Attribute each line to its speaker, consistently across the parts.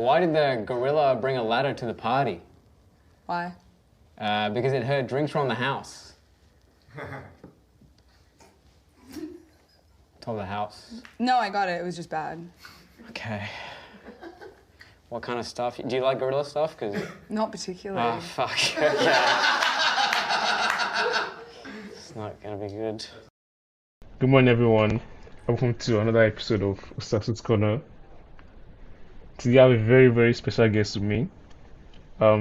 Speaker 1: Why did the gorilla bring a ladder to the party?
Speaker 2: Why?
Speaker 1: Because it heard drinks from the house. Top of the house.
Speaker 2: No, I got it. It was just bad.
Speaker 1: Okay. What kind of stuff? Do you like gorilla stuff? Cause
Speaker 2: Not particularly.
Speaker 1: oh fuck. Okay. It's not gonna be good.
Speaker 3: Good morning, everyone. Welcome to another episode of Osasu's Corner. Today, I have a very, very special guest with me.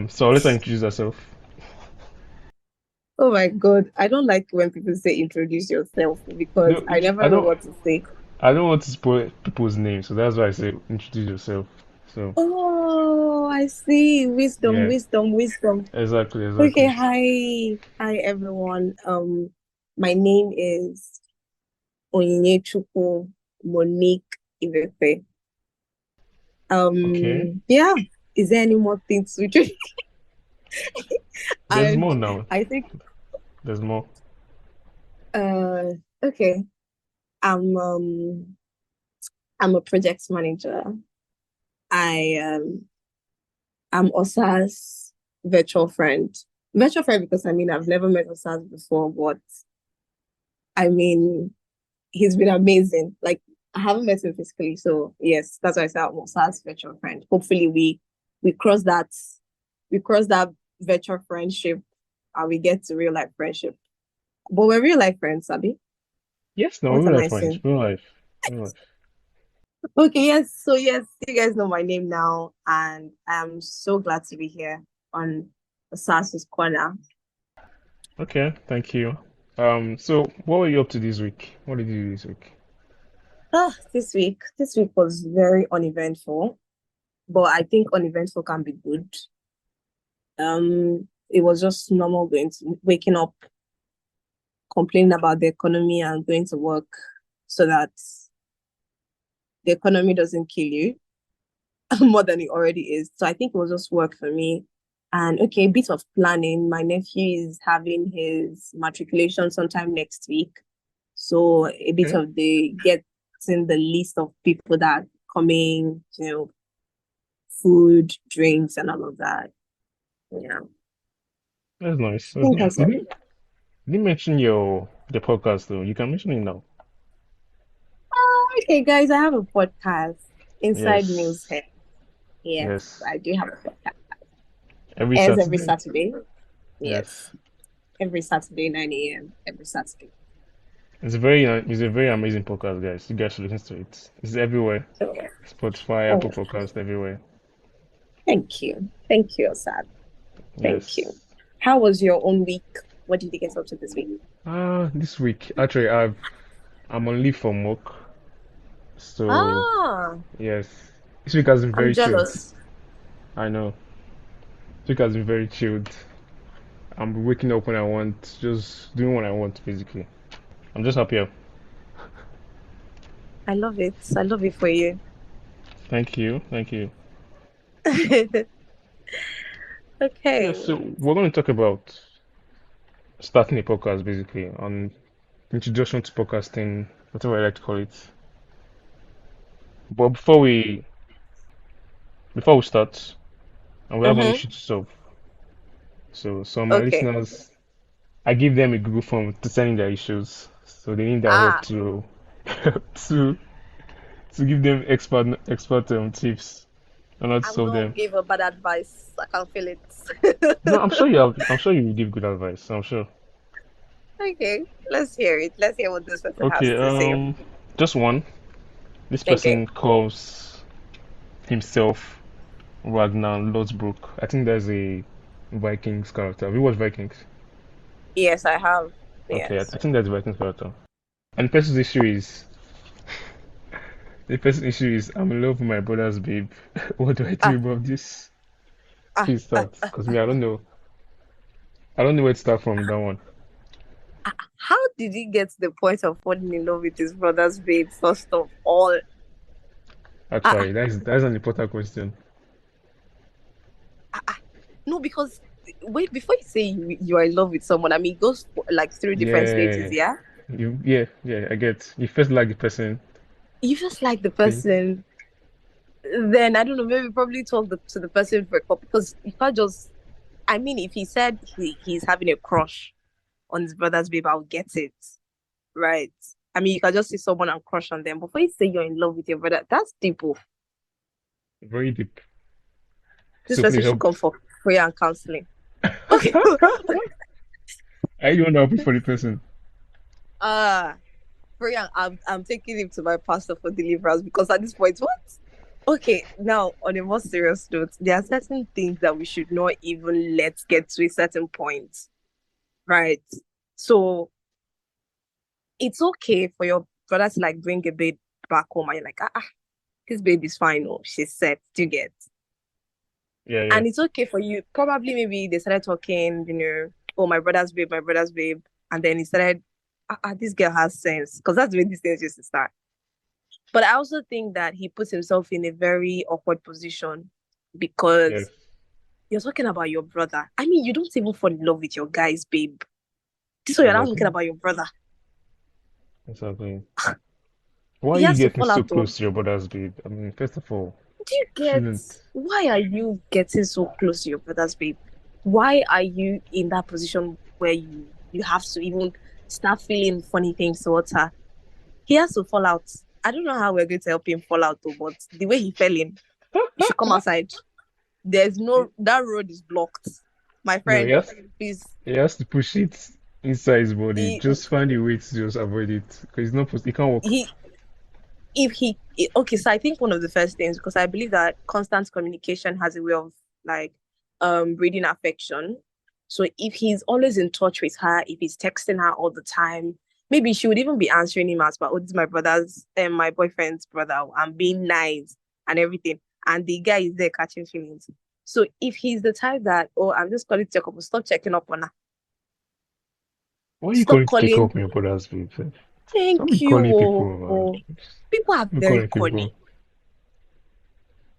Speaker 3: So let's introduce ourselves.
Speaker 4: Oh my God. I don't like when people say introduce yourself because
Speaker 3: No,
Speaker 4: I never
Speaker 3: I
Speaker 4: know
Speaker 3: don't.
Speaker 4: what to say.
Speaker 3: I don't want to spoil people's names, so that's why I say introduce yourself. So
Speaker 4: Oh, I see. Wisdom,
Speaker 3: yeah,
Speaker 4: wisdom, wisdom.
Speaker 3: exactly,
Speaker 4: Okay,
Speaker 3: exactly.
Speaker 4: hi. Hi everyone. My name is Onyinyechukwu Monique Ibekwe.
Speaker 3: Okay,
Speaker 4: Yeah. Is there any more things to do?
Speaker 3: there's
Speaker 4: And
Speaker 3: more now.
Speaker 4: I think
Speaker 3: There's more.
Speaker 4: okay. I'm I'm a project manager. I'm Osa's virtual friend. Virtual friend because I've never met Osas before, but I mean he's been amazing. Like I haven't met him physically, so yes, that's why I said I'm Osa's virtual friend. Hopefully we cross that virtual friendship and we get to real life friendship. But we're real life friends, Abby.
Speaker 3: Yes, no,
Speaker 4: What
Speaker 3: real
Speaker 4: am
Speaker 3: life
Speaker 4: I
Speaker 3: friends,
Speaker 4: saying?
Speaker 3: real life, real life.
Speaker 4: Okay, yes. So yes, you guys know my name now, and I'm so glad to be here on Osasu's Corner.
Speaker 3: Okay, thank you. So what were you up to this week? What did you do this week?
Speaker 4: This week was very uneventful, but I think uneventful can be good. It was just normal waking up, complaining about the economy and going to work so that the economy doesn't kill you more than it already is. So I think it was just work for me. And okay, a bit of planning. My nephew is having his matriculation sometime next week. So a bit
Speaker 3: Okay,
Speaker 4: of the getting the list of people that are coming, food, drinks, and all of that. Yeah.
Speaker 3: that's nice.
Speaker 4: I
Speaker 3: That's
Speaker 4: think
Speaker 3: nice.
Speaker 4: that's it.
Speaker 3: You didn't mention the podcast though. You can mention it now.
Speaker 4: Okay, guys, I have a podcast, Inside News
Speaker 3: Yes,
Speaker 4: Head. Yes,
Speaker 3: yes.
Speaker 4: I do have a podcast.
Speaker 3: Every
Speaker 4: Airs every
Speaker 3: Saturday.
Speaker 4: Saturday.
Speaker 3: Yes.
Speaker 4: Yes, every Saturday, 9 a.m. every Saturday.
Speaker 3: It's a very amazing podcast, guys. You guys should listen to it. It's everywhere.
Speaker 4: So,
Speaker 3: Spotify, Apple
Speaker 4: oh,
Speaker 3: Podcast, everywhere.
Speaker 4: thank you. Thank you, Osad. Thank you.
Speaker 3: Yes.
Speaker 4: How was your own week? What did you get up to this week?
Speaker 3: This week actually I'm on leave from work, so
Speaker 4: Ah,
Speaker 3: yes. This week has been
Speaker 4: I'm
Speaker 3: very chilled.
Speaker 4: jealous.
Speaker 3: I know. This week has been very chilled. I'm waking up when I want, just doing what I want, basically. I'm just happier.
Speaker 4: I love it. I love it for you.
Speaker 3: Thank you, thank you. Yeah,
Speaker 4: Okay.
Speaker 3: so we're going to talk about starting a podcast, basically, on introduction to podcasting, whatever I like to call it. But before we start, and we have an
Speaker 4: Mm-hmm.
Speaker 3: issue to solve. So some of my
Speaker 4: Okay.
Speaker 3: listeners, I give them a Google form to send in their issues. So they need our help
Speaker 4: Ah,
Speaker 3: to to to give them expert tips on how to
Speaker 4: I'm
Speaker 3: solve
Speaker 4: gonna
Speaker 3: them.
Speaker 4: give a bad advice. I can feel it.
Speaker 3: No, I'm sure you have. I'm sure you will give good advice. I'm sure.
Speaker 4: Okay, let's hear it. Let's hear what this person has
Speaker 3: Okay.
Speaker 4: to say.
Speaker 3: Just one. This
Speaker 4: Okay.
Speaker 3: person calls himself Ragnar Lothbrok. I think that's a Vikings character. Have you watched Vikings?
Speaker 4: Yes, I have.
Speaker 3: Okay,
Speaker 4: Yes.
Speaker 3: I think that's a Vikings character. And the person's issue is I'm in love with my brother's babe. What do I do
Speaker 4: Ah,
Speaker 3: about this?
Speaker 4: ah,
Speaker 3: Please
Speaker 4: ah,
Speaker 3: start,
Speaker 4: ah,
Speaker 3: because me,
Speaker 4: ah.
Speaker 3: I don't know. I don't know where to start from that one.
Speaker 4: How did he get to the point of falling in love with his brother's babe, first of all? Ah, ah,
Speaker 3: Actually, that's an important question.
Speaker 4: ah, ah. No, because wait, before you say you are in love with someone, it goes like through different stages,
Speaker 3: Yeah,
Speaker 4: yeah?
Speaker 3: yeah, I get. You first like the person,
Speaker 4: You just like the
Speaker 3: then
Speaker 4: person. then I don't know, maybe probably talk to the person for a couple, because you can't just, I mean, if he said he's having a crush on his brother's babe, I'll get it, right? I mean, you can just see someone and crush on them. Before you say you're in love with your brother, that's deep. Oh.
Speaker 3: Very deep.
Speaker 4: This
Speaker 3: So
Speaker 4: person
Speaker 3: please
Speaker 4: should
Speaker 3: help.
Speaker 4: come for prayer and counseling. Okay.
Speaker 3: I don't know for the person.
Speaker 4: uh prayer. I'm taking him to my pastor for deliverance, because at this point, what? Okay, now on a more serious note, there are certain things that we should not even let get to a certain point, right? So it's okay for your brother to like bring a babe back home, and you're like, this baby's fine. Oh, she's set. Do you get?
Speaker 3: Yeah, yeah.
Speaker 4: And it's okay for you. Probably maybe they started talking, oh, my brother's babe. And then he started, this girl has sense. Because that's the way these things used to start. But I also think that he puts himself in a very awkward position,
Speaker 3: Yes.
Speaker 4: because you're talking about your brother. I mean, you don't even fall in love with your guy's babe. This way you're not talking
Speaker 3: Exactly.
Speaker 4: about your brother.
Speaker 3: Exactly. Why are
Speaker 4: He
Speaker 3: you
Speaker 4: has to
Speaker 3: getting
Speaker 4: fall
Speaker 3: so
Speaker 4: out though.
Speaker 3: close to your brother's babe? I mean, first of all,
Speaker 4: Do you get
Speaker 3: shouldn't.
Speaker 4: why are you getting so close to your brother's babe? Why are you in that position where you have to even start feeling funny things towards her? He has to fall out. I don't know how we're going to help him fall out though, but the way he fell in, he should come outside. There's no, that road is blocked. My
Speaker 3: No,
Speaker 4: friend, please.
Speaker 3: he has to push it inside his body.
Speaker 4: He
Speaker 3: Just find a way to just avoid it. Because he's not, he can't walk.
Speaker 4: he if he okay, so I think one of the first things, because I believe that constant communication has a way of like breeding affection. So if he's always in touch with her, if he's texting her all the time, maybe she would even be answering him as, but oh, this is my brother's and my boyfriend's brother. I'm being nice and everything, and the guy is there catching feelings. So if he's the type that, oh, I'm just calling to check up, stop checking up on her,
Speaker 3: Why are you
Speaker 4: stop
Speaker 3: calling to check
Speaker 4: calling.
Speaker 3: up on your brother's babe? Sef? Don't be
Speaker 4: Thank you.
Speaker 3: calling people, man.
Speaker 4: Oh. People are
Speaker 3: Don't be
Speaker 4: very
Speaker 3: calling
Speaker 4: corny.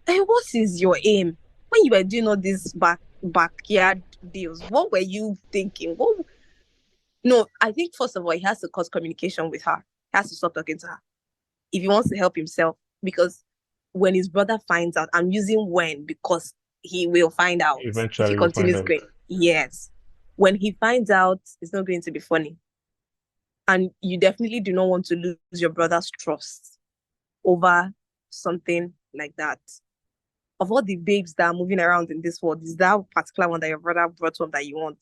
Speaker 3: people.
Speaker 4: What is your aim when you were doing all these backyard deals? What were you thinking? What? No, I think first of all, he has to cut communication with her. He has to stop talking to her if he wants to help himself. Because when his brother finds out, I'm using when because he will find out if he
Speaker 3: Eventually, we'll find
Speaker 4: continues
Speaker 3: out.
Speaker 4: going. Yes, when he finds out, it's not going to be funny, and you definitely do not want to lose your brother's trust over something like that. Of all the babes that are moving around in this world, is that particular one that your brother brought home that you want?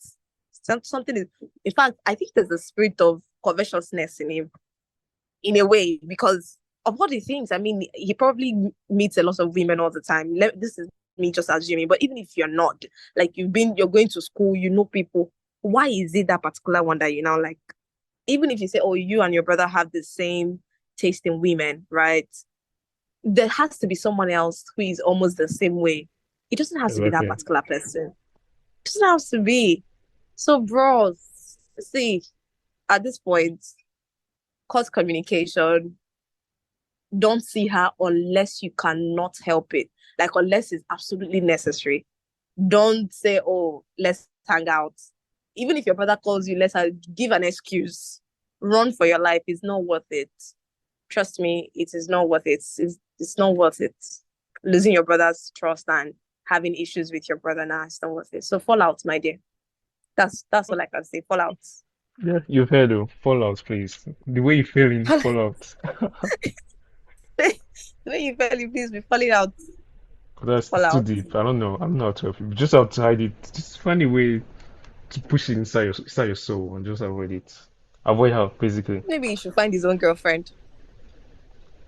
Speaker 4: Something is, in fact, I think there's a spirit of covetousness in him, in a way, because of all the things. I mean, he probably meets a lot of women all the time. This is me just assuming, but even if you're not, like you're going to school, you know people. Why is it that particular one that you now like? Even if you say, oh, you and your brother have the same taste in women, right? There has to be someone else who is almost the same way. It doesn't have to be that
Speaker 3: Exactly.
Speaker 4: particular person. It doesn't have to be. So, bros, see, at this point, cause communication. Don't see her unless you cannot help it. Like, unless it's absolutely necessary. Don't say, oh, let's hang out. Even if your brother calls you, let's give an excuse. Run for your life. It's not worth it. Trust me, it is not worth it. It's not worth it. Losing your brother's trust and having issues with your brother now, it's not worth it. So fall out, my dear. That's all I can say. Fall out.
Speaker 3: Yeah, you've heard of Fallout, please. The way you're feeling, Fallout.
Speaker 4: The way you fell, please be falling out.
Speaker 3: That's
Speaker 4: Fall
Speaker 3: it's too
Speaker 4: out.
Speaker 3: deep. I don't know. I don't know how to help you. Just have to hide it. Just find a way to push it inside your soul and just avoid it. Avoid her, basically.
Speaker 4: Maybe you should find his own girlfriend.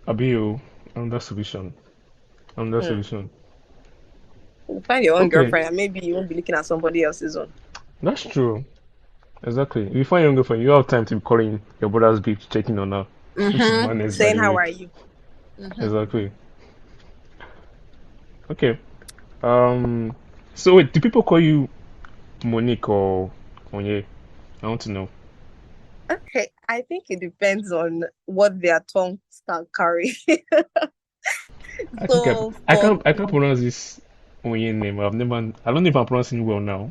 Speaker 3: Abiyo, another solution. Another
Speaker 4: Hmm.
Speaker 3: solution.
Speaker 4: Find your own
Speaker 3: Okay,
Speaker 4: girlfriend, and maybe you won't be looking at somebody else's own.
Speaker 3: that's true. Exactly. If you find your girlfriend, you have time to be calling your brother's babe, checking on her, which is
Speaker 4: Mm-hmm.
Speaker 3: madness, by
Speaker 4: Saying
Speaker 3: the
Speaker 4: how
Speaker 3: way.
Speaker 4: are you? Mm-hmm.
Speaker 3: Exactly. Okay. Um. So wait, do people call you Monique or Onye? I want to know.
Speaker 4: Okay, I think it depends on what their tongues can carry.
Speaker 3: I think
Speaker 4: So for
Speaker 3: I can't pronounce this Onye name. I don't know if I'm pronouncing it well now.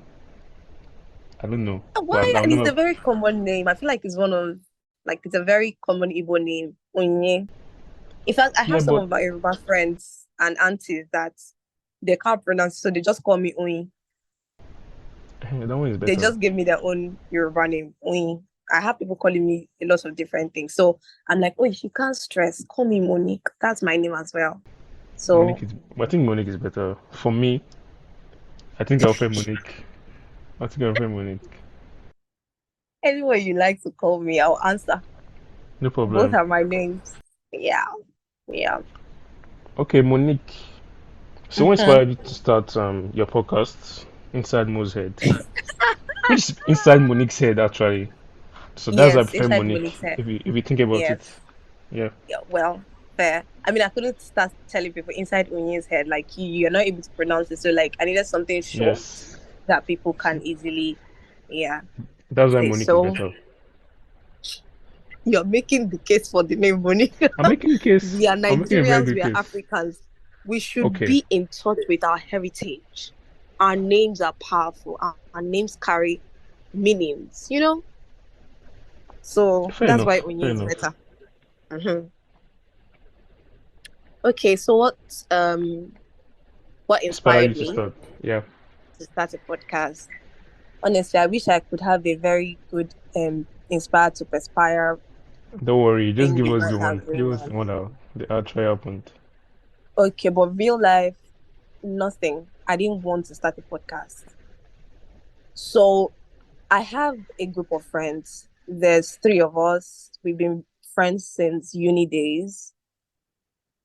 Speaker 3: I don't know, but
Speaker 4: why?
Speaker 3: I've
Speaker 4: And it's
Speaker 3: never.
Speaker 4: a very common name. I feel like it's one of it's a very common Igbo name. Onye. In fact, I
Speaker 3: Yeah,
Speaker 4: have some
Speaker 3: but
Speaker 4: of my Yoruba friends. and aunties that they can't pronounce, so they just call me Oyin.
Speaker 3: That one is
Speaker 4: They
Speaker 3: better.
Speaker 4: just give me their own Yoruba name, Oyin. I have people calling me a lot of different things. So I'm like, oh, if you can't stress, call me Monique. That's my name as well. So
Speaker 3: I think Monique is better. For me, I think I'll prefer Monique. I think I'll prefer Monique.
Speaker 4: anyway you like to call me, I'll answer.
Speaker 3: No
Speaker 4: Both
Speaker 3: problem.
Speaker 4: are my names. Yeah. Yeah.
Speaker 3: Okay, Monique. So what
Speaker 4: Mhm.
Speaker 3: inspired you to start your podcast, Inside Mo's Head? Which is Inside Monique's Head, actually. So that's why I
Speaker 4: Yes,
Speaker 3: prefer
Speaker 4: inside
Speaker 3: Monique,
Speaker 4: Monique's head.
Speaker 3: if you think about it.
Speaker 4: Yes.
Speaker 3: Yeah.
Speaker 4: Yeah, well, fair. I mean, I couldn't start telling people inside Onye's head, like you're not able to pronounce it. So like I needed something short
Speaker 3: Yes.
Speaker 4: that people can easily, yeah,
Speaker 3: That's why
Speaker 4: say.
Speaker 3: Monique is
Speaker 4: So
Speaker 3: better.
Speaker 4: you're making the case for the name Monique.
Speaker 3: I'm making a case.
Speaker 4: We are
Speaker 3: I'm making a very
Speaker 4: Nigerians,
Speaker 3: good
Speaker 4: we are
Speaker 3: case.
Speaker 4: Africans. We should
Speaker 3: Okay.
Speaker 4: be in touch with our heritage. Our names are powerful. Our names carry meanings, you know? So
Speaker 3: Fair
Speaker 4: that's why
Speaker 3: enough. Fair
Speaker 4: Onye is
Speaker 3: enough.
Speaker 4: better. Hmm. Okay, so what
Speaker 3: Inspire you
Speaker 4: inspired
Speaker 3: to
Speaker 4: me
Speaker 3: start. Yeah.
Speaker 4: to start a podcast? Honestly, I wish I could have a very good inspired to perspire
Speaker 3: Don't worry. Just
Speaker 4: thing
Speaker 3: give
Speaker 4: we
Speaker 3: us the
Speaker 4: might have
Speaker 3: one. Give
Speaker 4: going
Speaker 3: us the
Speaker 4: on.
Speaker 3: one that actually happened.
Speaker 4: Okay, but real life, nothing. I didn't want to start a podcast. So I have a group of friends. There's three of us. We've been friends since uni days.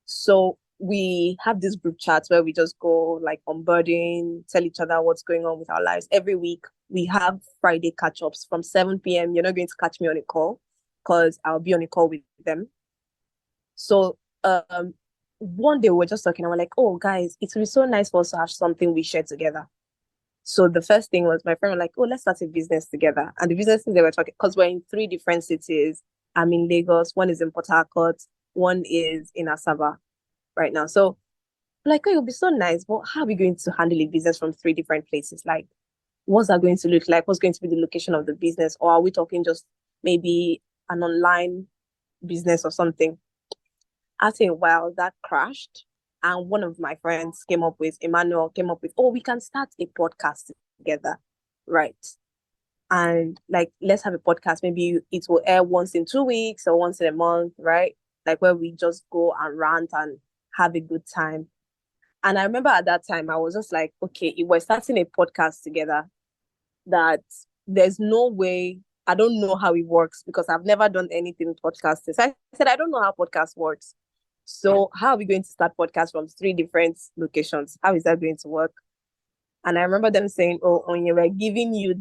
Speaker 4: So we have this group chats where we just go like on birding, tell each other what's going on with our lives. Every week we have Friday catch-ups from 7 p.m. You're not going to catch me on a call because I'll be on a call with them. So one day we were just talking and we're like, oh guys, it would be so nice for us to have something we share together. So the first thing was my friend was like, oh, let's start a business together. And the businesses they were talking, because we're in three different cities. I'm in Lagos, one is in Port Harcourt, one is in Asaba right now. So like, oh, it would be so nice, but how are we going to handle a business from three different places? Like, what's that going to look like? What's going to be the location of the business? Or are we talking just maybe an online business or something? After a while, that crashed. And one of my friends Emmanuel came up with, oh, we can start a podcast together. Right. And like, let's have a podcast. Maybe it will air once in 2 weeks or once in a month, right? Like where we just go and rant and have a good time. And I remember at that time, I was just like, okay, if we're starting a podcast together, that there's no way, I don't know how it works because I've never done anything with podcasting. So I said, I don't know how podcast works. So how are we going to start podcasts from three different locations? How is that going to work? And I remember them saying, oh, Onye, we're giving you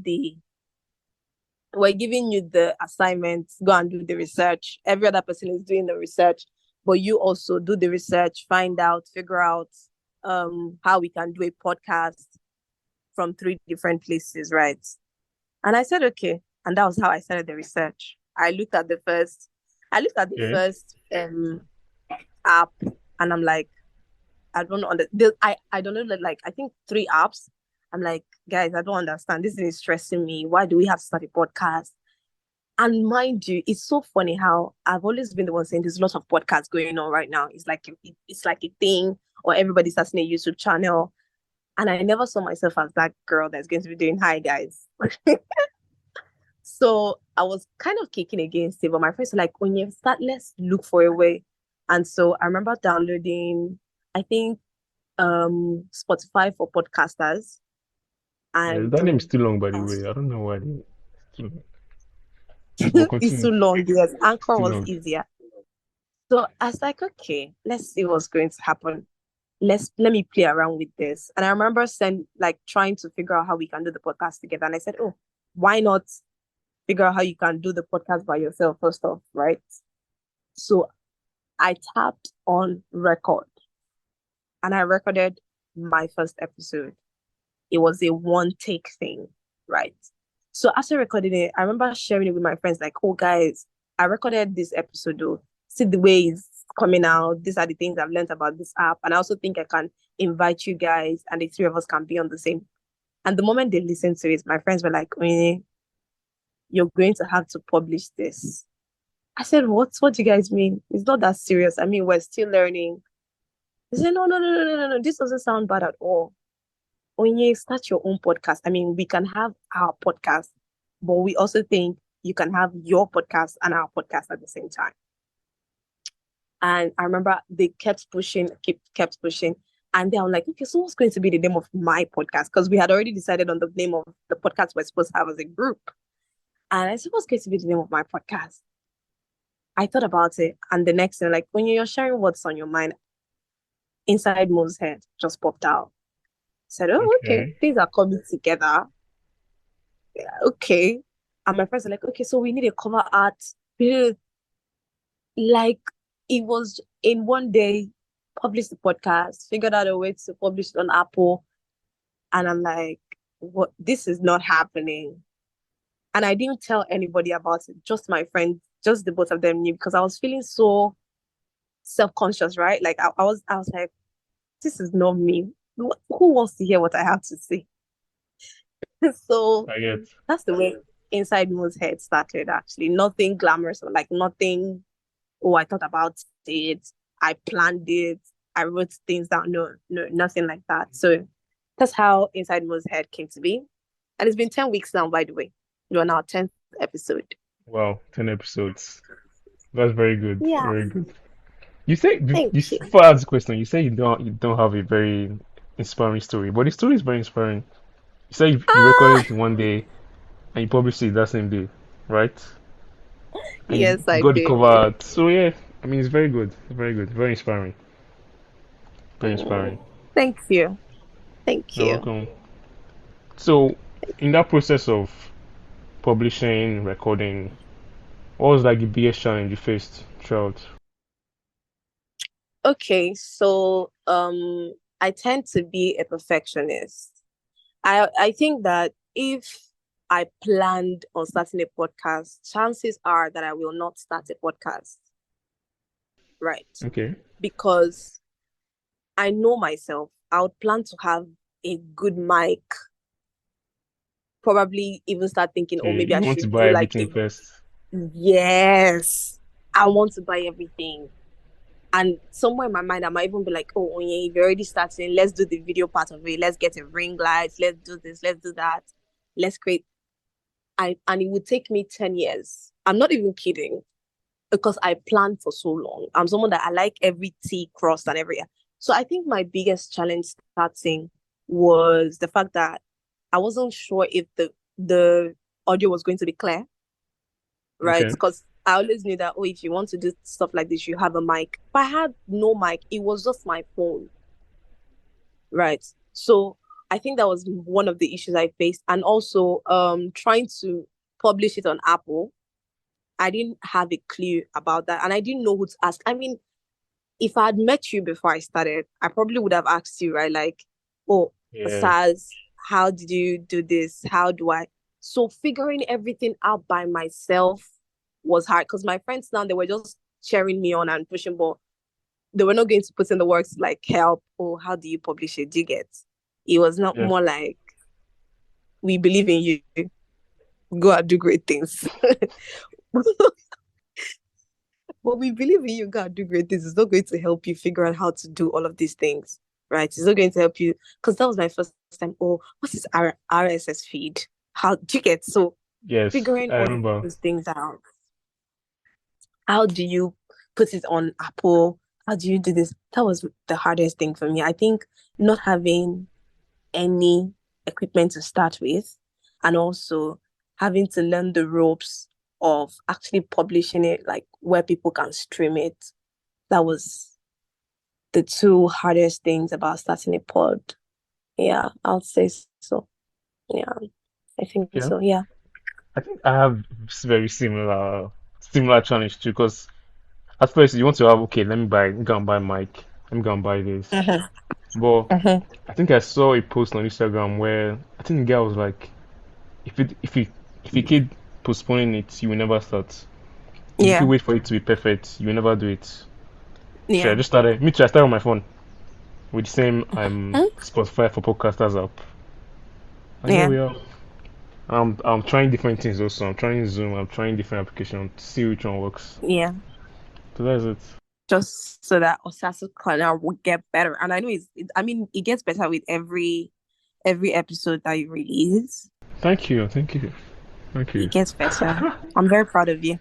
Speaker 4: the assignment, go and do the research. Every other person is doing the research, but you also do the research, find out, figure out how we can do a podcast from three different places, right? And I said, okay. And that was how I started the research. I looked at the
Speaker 3: Okay.
Speaker 4: first app and I'm like, I don't know. I don't know, like, I think 3 apps. I'm like, guys, I don't understand. This is stressing me. Why do we have to start a podcast? And mind you, it's so funny how I've always been the one saying there's lots of podcasts going on right now. It's like a thing, or everybody's starting a YouTube channel. And I never saw myself as that girl that's going to be doing hi guys. So I was kind of kicking against it, but my friends were like, when you start, let's look for a way. And so I remember downloading, I think, Spotify for podcasters.
Speaker 3: Yeah,
Speaker 4: And
Speaker 3: that name is too long, by the way. I don't know why. Too long. But
Speaker 4: it's
Speaker 3: continue.
Speaker 4: too long. Yes,
Speaker 3: It's
Speaker 4: Anchor
Speaker 3: too
Speaker 4: was
Speaker 3: long.
Speaker 4: easier. So I was like, okay, let's see what's going to happen. Let me play around with this. And I remember trying to figure out how we can do the podcast together. And I said, oh, why not figure out how you can do the podcast by yourself first off, right? So I tapped on record and I recorded my first episode. It was a one take thing, right? So after recording it, I remember sharing it with my friends, like, oh guys, I recorded this episode though. See the way it's coming out. These are the things I've learned about this app. And I also think I can invite you guys and the three of us can be on the same. And the moment they listened to it, my friends were like, oh, you're going to have to publish this. I said, what do you guys mean? It's not that serious. I mean, we're still learning. He said, no, no, no, no, no, no, no. This doesn't sound bad at all. When you start your own podcast, I mean, we can have our podcast, but we also think you can have your podcast and our podcast at the same time. And I remember they kept pushing, kept pushing. And then I'm like, okay, so what's going to be the name of my podcast? Because we had already decided on the name of the podcast we're supposed to have as a group. And I said, what's going to be the name of my podcast? I thought about it. And the next thing, like when you're sharing what's on your mind, inside Mo's head just popped out. Said, oh, okay, things are coming together. Yeah, okay. And my friends are like, okay, so we need a cover art. Like, it was in one day, published the podcast, figured out a way to publish it on Apple. And I'm like, what? This is not happening. And I didn't tell anybody about it, just my friends, just the both of them knew, because I was feeling so self-conscious, right? Like I was like, this is not me. Who wants to hear what I have to say? So
Speaker 3: I get.
Speaker 4: that's the way Inside Mo's head started, actually. Nothing glamorous, or like nothing, oh, I thought about it, I planned it, I wrote things down. No, nothing like that. So that's how Inside Mo's head came to be. And it's been 10 weeks now, by the way. We're on our 10th episode.
Speaker 3: Wow, 10 episodes. That's very good.
Speaker 4: Yeah.
Speaker 3: Very good. You say
Speaker 4: Thank you.
Speaker 3: before I ask the question, you say you don't have a very inspiring story, but the story is very inspiring. You say you recorded it in one day and you published it that same day, right? And
Speaker 4: Yes,
Speaker 3: you
Speaker 4: I
Speaker 3: got the
Speaker 4: did.
Speaker 3: cover art. So yeah, I mean it's very good. Very good. Very inspiring. Very inspiring.
Speaker 4: Thank you. Thank
Speaker 3: You're
Speaker 4: you.
Speaker 3: welcome. So in that process of publishing, recording, what was like the biggest challenge you faced throughout?
Speaker 4: Okay, so I tend to be a perfectionist. I think that if I planned on starting a podcast, chances are that I will not start a podcast. Right.
Speaker 3: Okay.
Speaker 4: Because I know myself. I would plan to have a good mic. Probably even start thinking, oh, maybe I
Speaker 3: You want to
Speaker 4: should
Speaker 3: buy
Speaker 4: do like
Speaker 3: everything first.
Speaker 4: yes, I want to buy everything. And somewhere in my mind, I might even be like, oh, yeah, if you're already starting, let's do the video part of it. Let's get a ring light. Let's do this. Let's do that. Let's create. And it would take me 10 years. I'm not even kidding, because I planned for so long. I'm someone that I like every T crossed and every. So I think my biggest challenge starting was the fact that I wasn't sure if the audio was going to be clear, right?
Speaker 3: Okay.
Speaker 4: Because I always knew that, oh, if you want to do stuff like this, you have a mic. But I had no mic. It was just my phone, right? So I think that was one of the issues I faced. And also trying to publish it on Apple. I didn't have a clue about that. And I didn't know who to ask. I mean, if I had met you before I started, I probably would have asked you, right? Like, oh,
Speaker 3: Yeah.
Speaker 4: Saz, how did you do this? How do I? So figuring everything out by myself was hard, because my friends now, they were just cheering me on and pushing, but they were not going to put in the works like help, or how do you publish it? Do you get? It was not
Speaker 3: Yeah.
Speaker 4: more like, we believe in you. Go and do great things. But we believe in you, God, do great things. It's not going to help you figure out how to do all of these things, right? It's not going to help you, because that was my first time. Oh, what is RSS feed? How do you get? So
Speaker 3: Yes,
Speaker 4: figuring
Speaker 3: I
Speaker 4: all
Speaker 3: remember.
Speaker 4: those things out. How do you put it on Apple? How do you do this? That was the hardest thing for me. I think not having any equipment to start with, and also having to learn the ropes of actually publishing it, like where people can stream it. That was the two hardest things about starting a pod. Yeah, I'll say so. Yeah, I think
Speaker 3: Yeah.
Speaker 4: so. Yeah.
Speaker 3: I think I have very similar challenge too, because at first you want to have, okay, let me go and buy mic, let me go and buy this. But I think I saw a post on Instagram where I think the guy was like, if you keep postponing it, you will never start. If you
Speaker 4: Yeah.
Speaker 3: keep wait for it to be perfect, you will never do it. So I
Speaker 4: Yeah.
Speaker 3: just started. Me too. I started on my phone with the same Spotify for podcasters app, and here
Speaker 4: Yeah.
Speaker 3: we are. I'm trying different things also. I'm trying Zoom. I'm trying different applications to see which one works.
Speaker 4: Yeah.
Speaker 3: So that's it.
Speaker 4: just so that Osasu Clan will get better. And I know it gets better with every episode that you release.
Speaker 3: Thank you, thank you, thank you.
Speaker 4: It gets better. I'm very proud of you.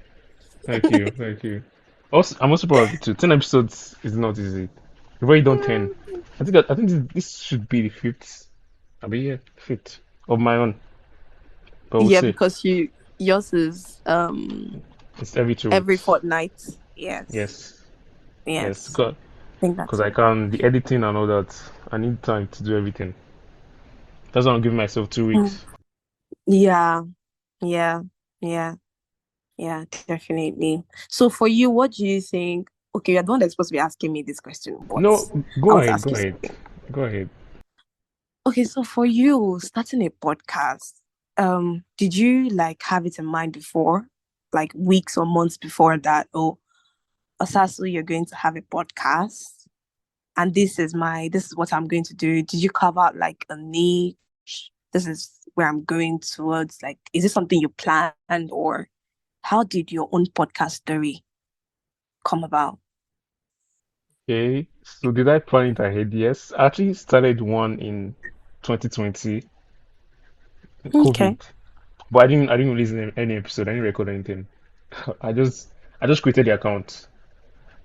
Speaker 3: Thank you, thank you. Also, I'm also proud of you too. 10 episodes is not easy. You've already done 10. I think this should be the fifth. I'll be here, fifth of my own. But we'll
Speaker 4: Yeah,
Speaker 3: see.
Speaker 4: because yours is
Speaker 3: It's every 2
Speaker 4: every
Speaker 3: weeks.
Speaker 4: fortnight. Yes.
Speaker 3: Yes, yes.
Speaker 4: Yes. I think that's
Speaker 3: Because I can the editing and all that. I need time to do everything. That's why I'm giving myself 2 weeks.
Speaker 4: yeah, yeah, yeah, yeah, definitely. So for you, what do you think? Okay, you're the one that's supposed to be asking me this question, but
Speaker 3: No,
Speaker 4: I
Speaker 3: go
Speaker 4: want to
Speaker 3: ahead,
Speaker 4: ask
Speaker 3: go
Speaker 4: you
Speaker 3: ahead,
Speaker 4: something.
Speaker 3: go ahead.
Speaker 4: Okay, so for you, starting a podcast, did you like have it in mind before, like weeks or months before that? Oh, Osasu, you're going to have a podcast, and this is what I'm going to do. Did you carve out like a niche? This is where I'm going towards. Like, is this something you planned, or how did your own podcast story come about?
Speaker 3: Okay, so did I plan it ahead? Yes. I actually started one in 2020,
Speaker 4: Okay,
Speaker 3: COVID. But I didn't release any episode. I didn't record anything. I just I just created the account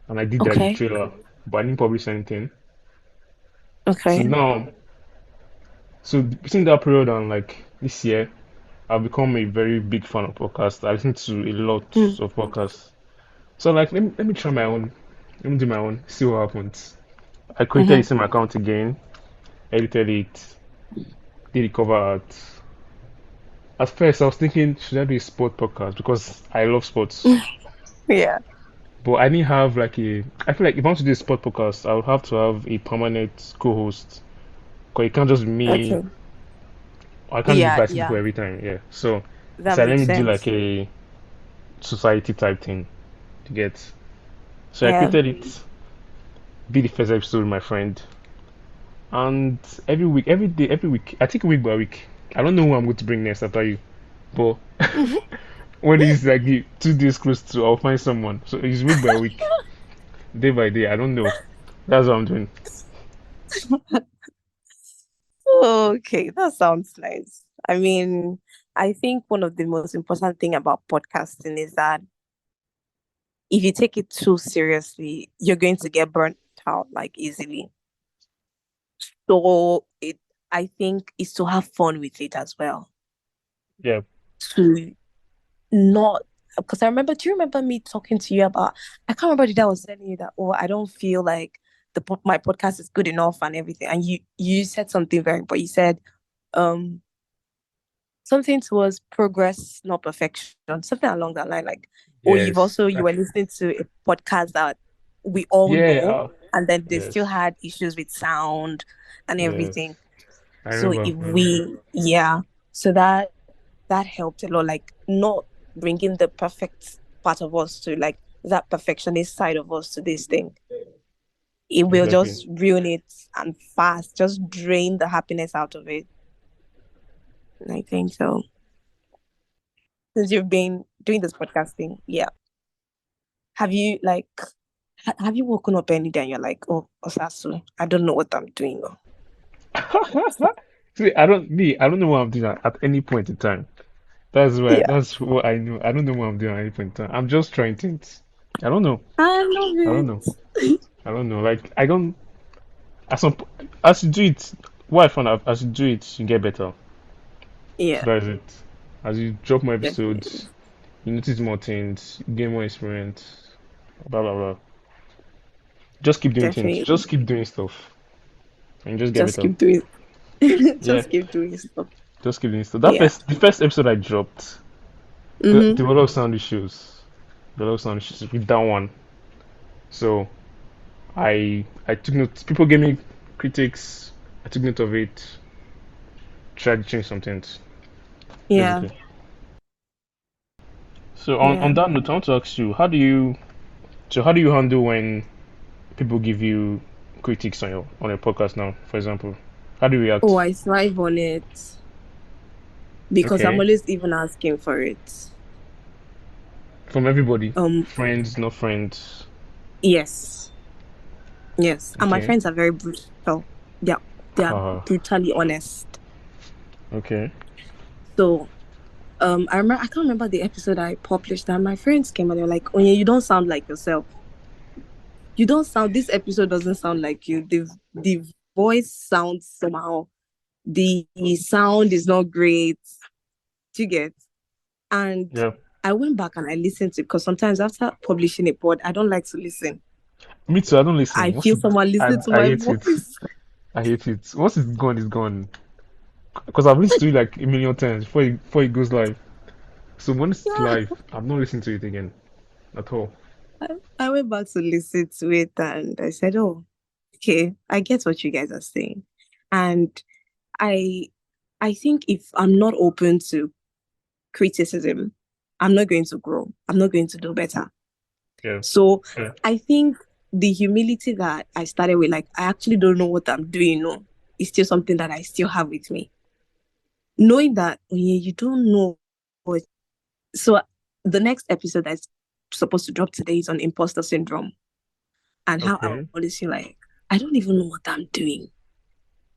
Speaker 3: and I did like the
Speaker 4: okay,
Speaker 3: trailer, but I didn't publish anything. So
Speaker 4: okay.
Speaker 3: now, so between that period and like this year, I've become a very big fan of podcasts. I listen to a lot
Speaker 4: Mm,
Speaker 3: of podcasts. So like let me try my own. Let me do my own, see what happens. I created the
Speaker 4: mm-hmm.
Speaker 3: same account again, edited it, did the cover art. At first, I was thinking, should I do a sport podcast because I love sports.
Speaker 4: Yeah.
Speaker 3: But I didn't have like a. I feel like if I want to do a sport podcast, I would have to have a permanent co-host. Because it can't just be me.
Speaker 4: Okay.
Speaker 3: I can't
Speaker 4: Yeah,
Speaker 3: invite people
Speaker 4: yeah.
Speaker 3: every time. Yeah. So I
Speaker 4: That
Speaker 3: said, let
Speaker 4: makes
Speaker 3: me do like
Speaker 4: sense.
Speaker 3: a society type thing to get. So I
Speaker 4: Yeah.
Speaker 3: created it, did the first episode with my friend, and every week, every day, every week, I think week by week. I don't know who I'm going to bring next after you, but when it's like the 2 days close to, I'll find someone. So it's week by week, day by day. I don't know. That's what I'm doing.
Speaker 4: Okay, that sounds nice. I mean, I think one of the most important thing about podcasting is that if you take it too seriously, you're going to get burnt out like easily. So I think, is to have fun with it as well.
Speaker 3: Yeah.
Speaker 4: To not, because do you remember me talking to you about, I can't remember the day I was telling you that, oh, I don't feel like my podcast is good enough and everything. And you said something very important. You said, um, something towards progress, not perfection, something along that line. Like, oh,
Speaker 3: Yes.
Speaker 4: you were listening to a podcast that we all
Speaker 3: Yeah.
Speaker 4: know, and then they still
Speaker 3: Yes.
Speaker 4: had issues with sound and everything.
Speaker 3: Yes. I
Speaker 4: So
Speaker 3: remember.
Speaker 4: if
Speaker 3: I remember.
Speaker 4: yeah, so that helped a lot. Like, not bringing the perfect part of us to, like, that perfectionist side of us to this thing. It will
Speaker 3: Exactly.
Speaker 4: just ruin it and fast, just drain the happiness out of it. And I think so. Since you've been doing this podcasting, yeah. Have you like have you woken up any day and you're like, oh, Osasu, I don't know what I'm doing now.
Speaker 3: See, I don't know what I'm doing at any point in time.
Speaker 4: Yeah.
Speaker 3: That's what I know. I don't know what I'm doing at any point in time. I'm just trying things. I don't know.
Speaker 4: I love
Speaker 3: I don't know.
Speaker 4: it.
Speaker 3: I don't know. Like I don't. As some, as you do it, what I found out, as you do it, you get better.
Speaker 4: Yeah,
Speaker 3: That is it. As you drop more
Speaker 4: definitely.
Speaker 3: episodes, you notice more things, you gain more experience. Blah blah blah. Just keep doing things.
Speaker 4: Definitely.
Speaker 3: Just keep doing stuff, and you just get
Speaker 4: Just
Speaker 3: better.
Speaker 4: keep doing
Speaker 3: Yeah.
Speaker 4: just keep doing stuff.
Speaker 3: Just keep doing stuff.
Speaker 4: Yeah.
Speaker 3: The first episode I dropped,
Speaker 4: Mm-hmm.
Speaker 3: there were a lot of sound issues. There were a lot of sound issues with that one. So I took note. People gave me critics. I took note of it. Tried to change some things,
Speaker 4: Yeah.
Speaker 3: basically. So
Speaker 4: Yeah.
Speaker 3: on that note, I want to ask you, how do you handle when people give you critiques on your podcast now, for example? How do you
Speaker 4: Oh,
Speaker 3: react?
Speaker 4: I thrive on it because I'm
Speaker 3: Okay.
Speaker 4: always even asking for it.
Speaker 3: From everybody.
Speaker 4: Um,
Speaker 3: Friends, no friends.
Speaker 4: Yes, yes. And my
Speaker 3: Okay.
Speaker 4: friends are very brutal. They're they are
Speaker 3: Uh,
Speaker 4: brutally honest.
Speaker 3: okay.
Speaker 4: So I can't remember the episode I published, and my friends came and they're like, "Oh yeah, you don't sound like yourself. You don't sound. This episode doesn't sound like you. The voice sounds somehow. The sound is not great. Do you get?" And
Speaker 3: Yeah.
Speaker 4: I went back and I listened to, because sometimes after publishing a pod, I don't like to listen.
Speaker 3: Me too. I don't
Speaker 4: I
Speaker 3: listen. What's
Speaker 4: feel
Speaker 3: it?
Speaker 4: someone
Speaker 3: I
Speaker 4: listening to
Speaker 3: I
Speaker 4: my
Speaker 3: hate it.
Speaker 4: voice.
Speaker 3: I hate it. Once it's gone, it's gone. Because I've listened to it like a million times before it goes live. So when it's
Speaker 4: Yeah.
Speaker 3: live, I'm not listening to it again at all.
Speaker 4: I, I went back to listen to it and I said, "Oh, okay, I get what you guys are saying." And I I think if I'm not open to criticism, I'm not going to grow. I'm not going to do better.
Speaker 3: Yeah.
Speaker 4: So
Speaker 3: Yeah.
Speaker 4: I think the humility that I started with, like, I actually don't know what I'm doing, no, is still something that I still have with me. Knowing that, oh yeah, you don't know. What... So the next episode that's supposed to drop today is on imposter syndrome, and how I
Speaker 3: Okay.
Speaker 4: always feel like I don't even know what I'm doing.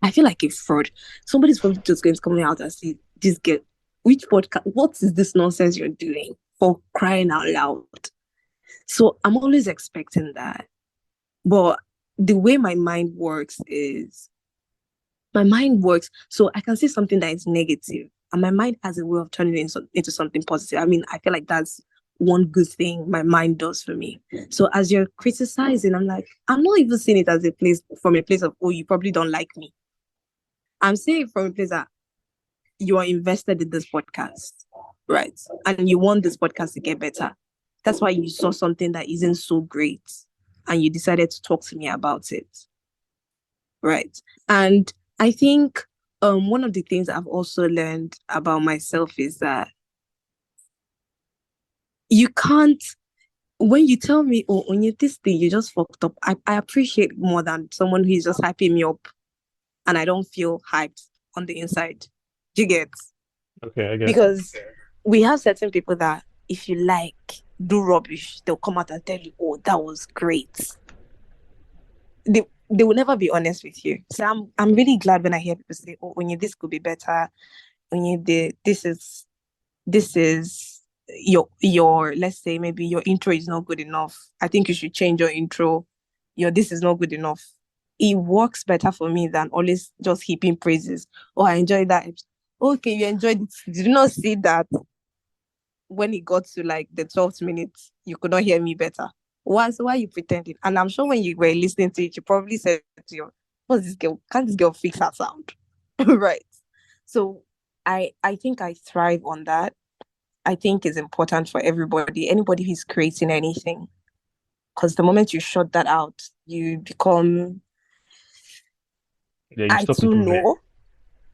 Speaker 4: I feel like a fraud. Somebody's probably just going to come out and say, "This girl, which podcast? What is this nonsense you're doing? For crying out loud!" So I'm always expecting that. But the way my mind works is, my mind works so I can see something that is negative, and my mind has a way of turning it into something positive. I mean, I feel like that's one good thing my mind does for me. So as you're criticizing, I'm like, I'm not even seeing it as a place, from a place of, oh, you probably don't like me. I'm seeing it from a place that you are invested in this podcast, right? And you want this podcast to get better. That's why you saw something that isn't so great and you decided to talk to me about it, right? And I think one of the things I've also learned about myself is that you can't, when you tell me, oh, when you this thing, you just fucked up, I appreciate more than someone who is just hyping me up and I don't feel hyped on the inside. Do you get?
Speaker 3: Okay, I get.
Speaker 4: Because we have certain people that if you like do rubbish, they'll come out and tell you, oh, that was great. They will never be honest with you. So I'm really glad when I hear people say, oh, when you this could be better, when you did this is your let's say maybe your intro is not good enough. I think you should change your intro. Your this is not good enough. It works better for me than always just heaping praises. Oh, I enjoyed that. Okay, you enjoyed it. Did you not see that when it got to like the 12th minute, you could not hear me better? Why? So why are you pretending? And I'm sure when you were listening to it, you probably said to you, what's this girl? Can't this girl fix her sound? Right. So I think I thrive on that. I think it's important for everybody, anybody who's creating anything. Because the moment you shut that out, you become,
Speaker 3: Yeah, you
Speaker 4: I
Speaker 3: stop
Speaker 4: too
Speaker 3: improving.
Speaker 4: know,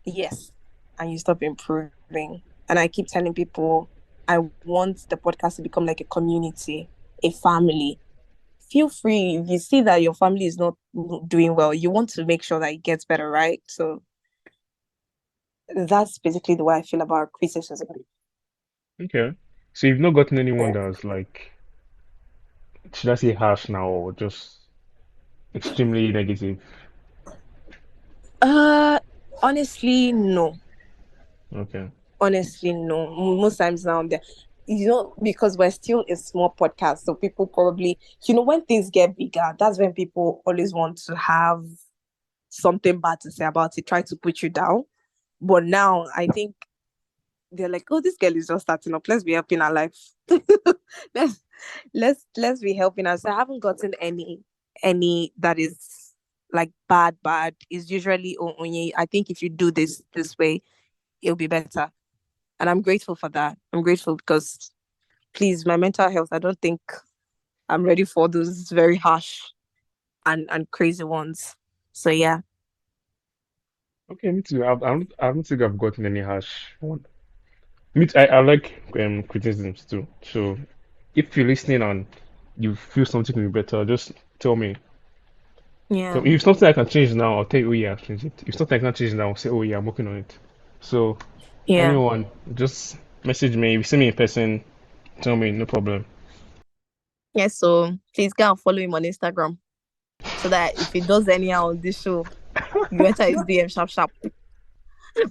Speaker 4: yes, and you stop improving. And I keep telling people, I want the podcast to become like a community, a family. Feel free if you see that your family is not doing well, you want to make sure that it gets better, right? So that's basically the way I feel about criticism.
Speaker 3: Okay. So you've not gotten anyone that's like, should I say harsh now or just extremely negative?
Speaker 4: Uh, honestly, no.
Speaker 3: Okay.
Speaker 4: Honestly, no. Most times now, because we're still a small podcast, so people probably, when things get bigger, that's when people always want to have something bad to say about it, try to put you down. But now, I think they're like, "Oh, this girl is just starting up. Let's be helping her life. let's let's be helping her." So I haven't gotten any that is like bad. Bad is usually, oh, yeah, I think if you do this way, it'll be better. And I'm grateful for that. I'm grateful because, please, my mental health, I don't think I'm ready for those very harsh and crazy ones. So yeah.
Speaker 3: Okay, me too. I don't think I've gotten any harsh one. Me too, I like criticisms too. So if you're listening and you feel something can be better, just tell me.
Speaker 4: Yeah.
Speaker 3: If something I can change now, I'll tell you, oh yeah, I've changed it. If something I can't change now, I'll say, oh yeah, I'm working on it. So
Speaker 4: Yeah.
Speaker 3: anyone, just message me. If you see me in person, tell me, no problem.
Speaker 4: Yes, so please go and follow him on Instagram so that if he does anyhow on this show, you enter his DM sharp sharp.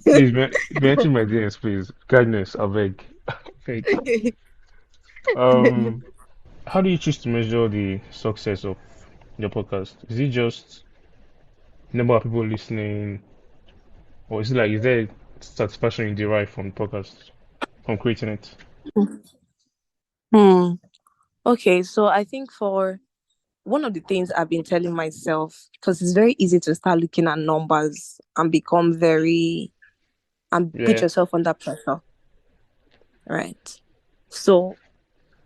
Speaker 3: Please mention my DMs, please. Kindness, I beg. Beg. Um, how do you choose to measure the success of your podcast? Is it just number of people listening, or is there satisfaction you derive from the podcast, from creating it?
Speaker 4: Hmm. Okay, so I think for one of the things I've been telling myself, because it's very easy to start looking at numbers and become very and put
Speaker 3: Yeah,
Speaker 4: yourself under pressure, right? So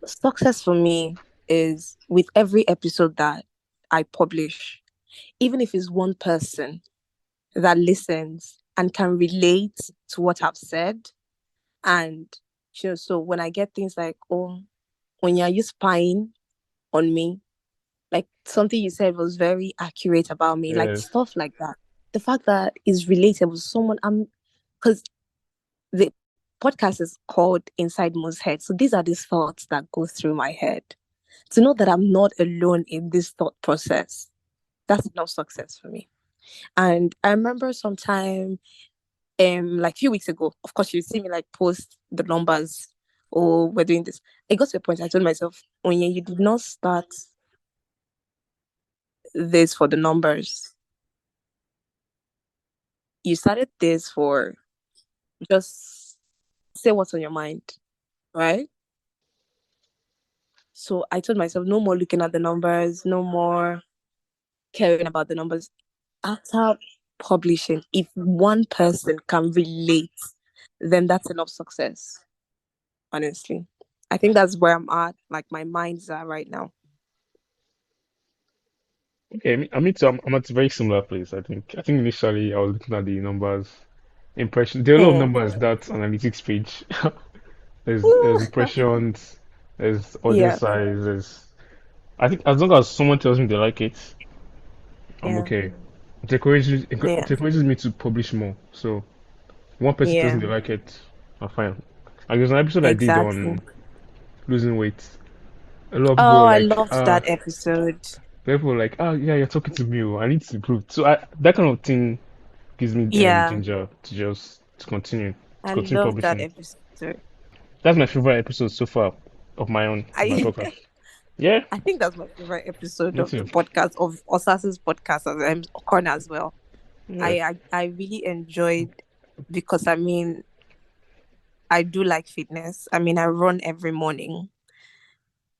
Speaker 4: success for me is with every episode that I publish, even if it's one person that listens and can relate to what I've said. And so when I get things like, oh, when you're spying on me, like something you said was very accurate about me, like
Speaker 3: yes,
Speaker 4: stuff like that. The fact that is relatable to someone, because the podcast is called Inside Mo's Head. So these are these thoughts that go through my head. To know that I'm not alone in this thought process, that's enough success for me. And I remember sometime like a few weeks ago, of course you see me like post the numbers or we're doing this. It got to a point I told myself, Onye, you did not start this for the numbers. You started this for just say what's on your mind, right? So I told myself, no more looking at the numbers, no more caring about the numbers. After publishing, if one person can relate, then that's enough success, honestly. I think that's where I'm at, like my mind's at right now.
Speaker 3: okay. I mean, so I'm at a very similar place. I think initially I was looking at the numbers, impression. There are a lot of
Speaker 4: Mm.
Speaker 3: numbers that analytics page. There's impressions, there's audience
Speaker 4: Yeah,
Speaker 3: size, there's. I think as long as someone tells me they like it, I'm
Speaker 4: yeah,
Speaker 3: okay. It
Speaker 4: yeah,
Speaker 3: encourages me to publish more. So one person tells me
Speaker 4: yeah,
Speaker 3: they like it, I'm fine. Like there's an episode I did
Speaker 4: exactly.
Speaker 3: on losing weight. A lot of people
Speaker 4: Oh,
Speaker 3: were
Speaker 4: I
Speaker 3: like,
Speaker 4: loved that episode.
Speaker 3: people were like, yeah, you're talking to me. Oh, I need to improve. So that kind of thing gives me
Speaker 4: Yeah,
Speaker 3: ginger to just to
Speaker 4: I
Speaker 3: continue
Speaker 4: loved that
Speaker 3: publishing.
Speaker 4: episode.
Speaker 3: That's my favorite episode so far of my
Speaker 4: I
Speaker 3: podcast. Yeah,
Speaker 4: I think that's my favorite episode
Speaker 3: me
Speaker 4: of the
Speaker 3: too.
Speaker 4: podcast of Osasu's podcast as Corner as well.
Speaker 3: Yeah,
Speaker 4: I really enjoyed because I do like fitness. I mean I run every morning,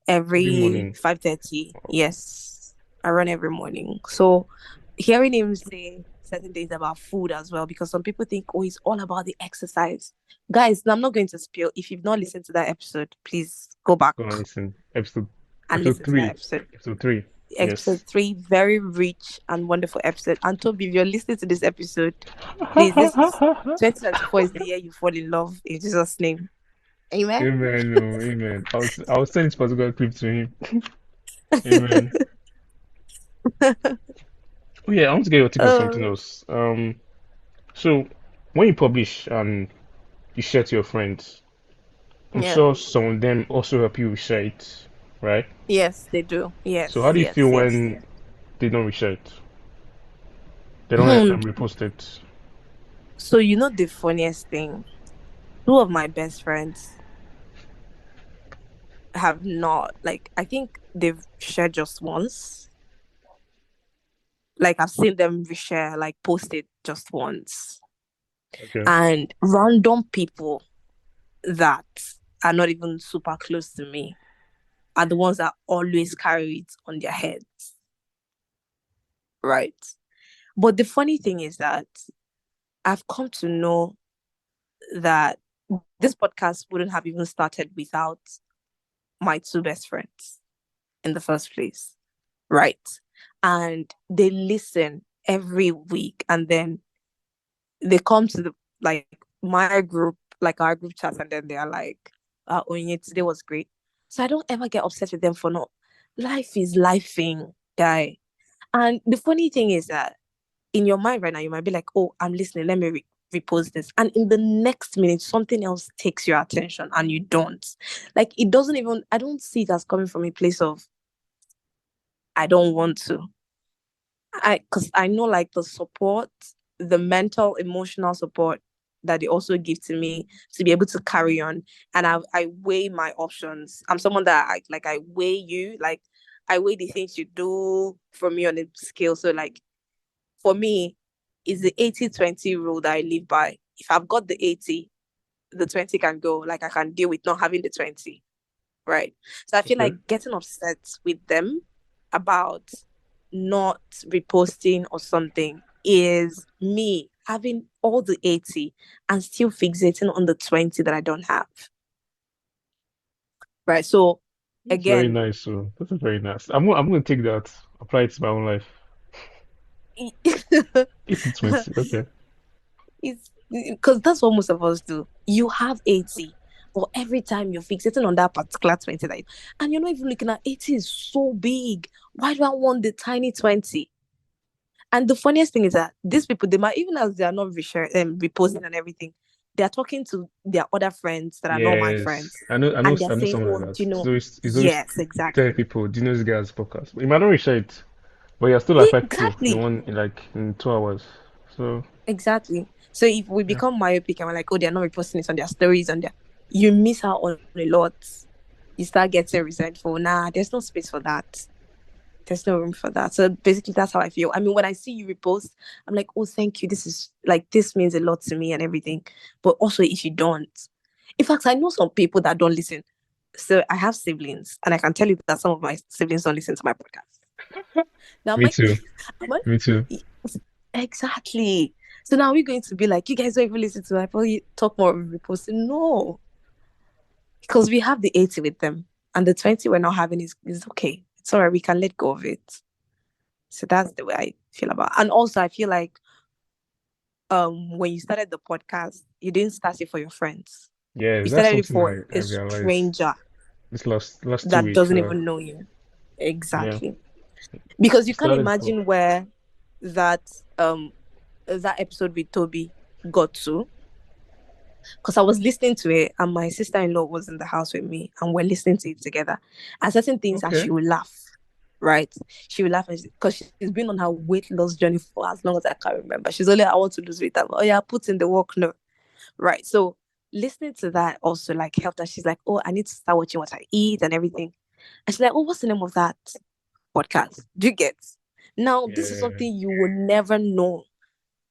Speaker 3: every
Speaker 4: every
Speaker 3: morning.
Speaker 4: 5:30. Yes. I run every morning. So hearing him say certain things about food as well, because some people think, oh, it's all about the exercise. Guys, I'm not going to spill. If you've not listened to that episode, please go back
Speaker 3: Go and listen.
Speaker 4: and
Speaker 3: Episode
Speaker 4: listen to that
Speaker 3: three.
Speaker 4: episode.
Speaker 3: Episode three.
Speaker 4: Episode
Speaker 3: Yes.
Speaker 4: 3, very rich and wonderful episode. And Toby, if you're listening to this episode, please, this is 2024 is the year you fall in love in Jesus' name. Amen.
Speaker 3: Amen. Oh, amen. I was send this particular clip to him. Amen. Oh yeah, I want to get your take on something
Speaker 4: Oh,
Speaker 3: else. So when you publish and you share to your friends, I'm
Speaker 4: yeah.
Speaker 3: sure some of them also help you share it, right?
Speaker 4: Yes, they do.
Speaker 3: So how
Speaker 4: Yes,
Speaker 3: do you
Speaker 4: yes,
Speaker 3: feel
Speaker 4: yes,
Speaker 3: when
Speaker 4: yes.
Speaker 3: they don't share it? They don't
Speaker 4: Hmm.
Speaker 3: repost it.
Speaker 4: So you know the funniest thing? Two of my best friends have not, like, I think they've shared just once. Like I've seen them reshare, like post it just once.
Speaker 3: Okay.
Speaker 4: And random people that are not even super close to me are the ones that always carry it on their heads, right? But the funny thing is that I've come to know that this podcast wouldn't have even started without my two best friends in the first place, right? And they listen every week and then they come to the like my group, like our group chat, and then they are like, Onye, today was great. So I don't ever get upset with them for not. Life is lifing, guy. And the funny thing is that in your mind right now, you might be like, oh, I'm listening. Let me repost this. And in the next minute, something else takes your attention and you don't. Like, it doesn't even, I don't see it as coming from a place of I don't want to. Because I know like the support, the mental, emotional support that they also give to me to be able to carry on. And I weigh my options. I'm someone that I weigh you, like I weigh the things you do for me on a scale. So like for me, it's the 80-20 rule that I live by. If I've got the 80, the 20 can go. Like I can deal with not having the 20. Right. So I feel
Speaker 3: Okay.
Speaker 4: like getting upset with them about not reposting or something is me having all the 80 and still fixating on the 20 that I don't have. Right. So
Speaker 3: That's very
Speaker 4: again,
Speaker 3: nice. So that's very nice. I'm gonna take that, apply it to my own life.
Speaker 4: it's
Speaker 3: 80-20. Okay.
Speaker 4: because that's what most of us do. You have 80, but every time you're fixating on that particular 20 that and you're not even looking at 80 is so big. Why do I want the tiny 20? And the funniest thing is that these people, they might, even as they are not reposting and everything, they are talking to their other friends that are not my
Speaker 3: Yes.
Speaker 4: friends.
Speaker 3: I know
Speaker 4: And they're saying,
Speaker 3: someone
Speaker 4: oh,
Speaker 3: like
Speaker 4: do
Speaker 3: that.
Speaker 4: you know?
Speaker 3: It's always
Speaker 4: Yes,
Speaker 3: telling
Speaker 4: exactly.
Speaker 3: people, do you know this guy's podcast? But you might not reach it, but you're still at 5K
Speaker 4: Exactly.
Speaker 3: in 2 hours. So
Speaker 4: Exactly. So if we
Speaker 3: yeah.
Speaker 4: become myopic and we're like, oh, they're not reposting it on their stories and you miss out on a lot. You start getting resentful. Nah, there's no space for that. There's no room for that. So basically, that's how I feel. I mean, when I see you repost, I'm like, oh, thank you. This is like, this means a lot to me and everything. But also, if you don't, in fact, I know some people that don't listen. So I have siblings, and I can tell you that some of my siblings don't listen to my podcast. Now,
Speaker 3: Me too.
Speaker 4: am I,
Speaker 3: Me too.
Speaker 4: exactly. So now we're going to be like, you guys don't even listen to my podcast. Talk more of reposting. No, because we have the 80 with them, and the 20 we're not having is okay. It's all right. We can let go of it. So that's the way I feel about it. And also I feel like when you started the podcast, you didn't start it for your friends.
Speaker 3: Yes,
Speaker 4: You
Speaker 3: that's
Speaker 4: started it
Speaker 3: something
Speaker 4: for
Speaker 3: I
Speaker 4: a
Speaker 3: realized
Speaker 4: stranger
Speaker 3: this last two
Speaker 4: that
Speaker 3: weeks.
Speaker 4: doesn't even know you.
Speaker 3: Yeah.
Speaker 4: Exactly. Because
Speaker 3: I
Speaker 4: you can
Speaker 3: started for
Speaker 4: imagine where that that episode with Toby got to. Because I was listening to it and my sister-in-law was in the house with me and we're listening to it together. And certain things that
Speaker 3: okay.
Speaker 4: she would laugh, right? She would laugh because she's been on her weight loss journey for as long as I can remember. She's only, I want to lose weight. I'm, oh yeah, put in the work. No. Right. So listening to that also like helped her. She's like, oh, I need to start watching what I eat and everything. And she's like, oh, what's the name of that podcast? Do you get? Now, this is
Speaker 3: Yeah.
Speaker 4: something you will never know.